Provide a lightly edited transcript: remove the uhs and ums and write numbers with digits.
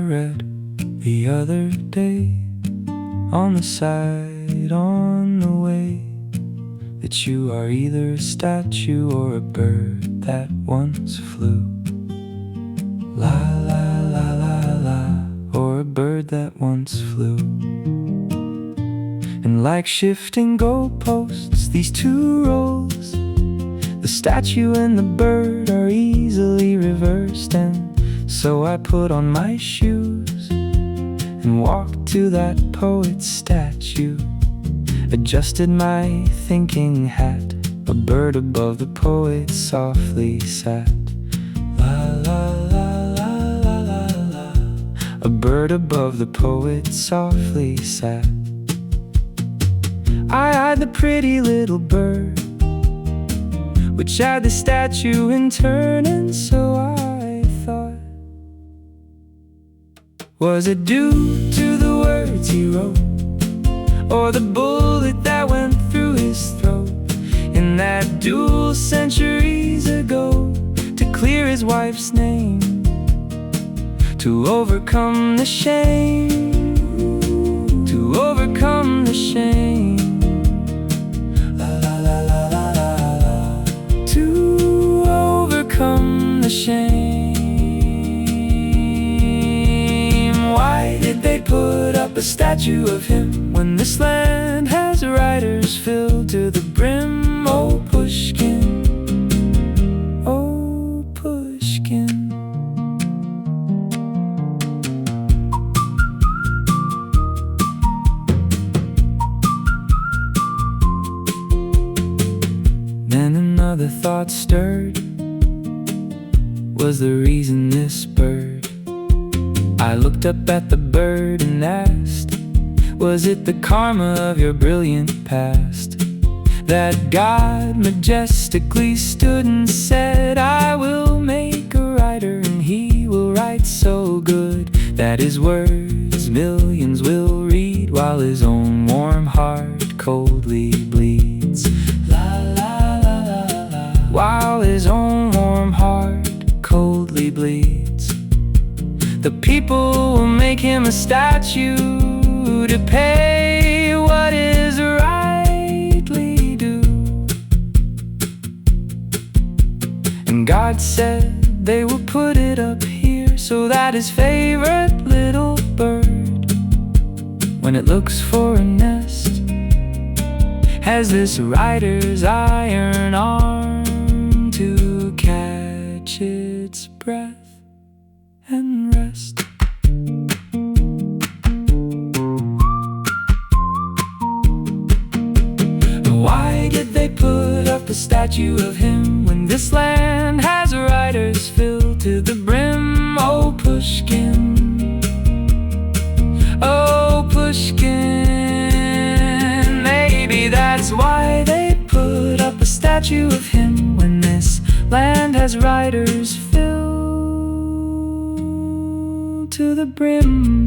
read the other day on the side on the way that you are either a statue or a bird that once flew. La la la la la, or a bird that once flew. And like shifting goalposts, these two roles, the statue and the bird, are easily reversed. And so I put on my shoes and walked to that poet's statue, adjusted my thinking hat. A bird above the poet softly sat. La la la la la la la. A bird above the poet softly sat. I eyed the pretty little bird, which eyed the statue in turn. And so I thought, was it due to the words he wrote, or the bullet that went through his throat in that duel centuries ago, to clear his wife's name, to overcome the shame, to overcome the shame? La la la la la la la. To overcome the shame. Why did they put up a statue of him when this land has writers filled to the brim? Oh Pushkin, oh Pushkin. Then another thought stirred. Was the reason this bird? I looked up at the bird and asked, was it the karma of your brilliant past, that God majestically stood and said, I will make a writer, and he will write so good that his words millions will read, while his own warm heart coldly bleeds? La la la la la. While his own warm heart coldly bleeds. The people will make him a statue to pay what is rightly due. And God said they will put it up here, so that his favorite little bird, when it looks for a nest, has this writer's iron arm to catch its breath and rest. Why did they put up a statue of him when this land has writers filled to the brim? Oh Pushkin, oh Pushkin. Maybe that's why they put up a statue of him when this land has writers filled to the brim.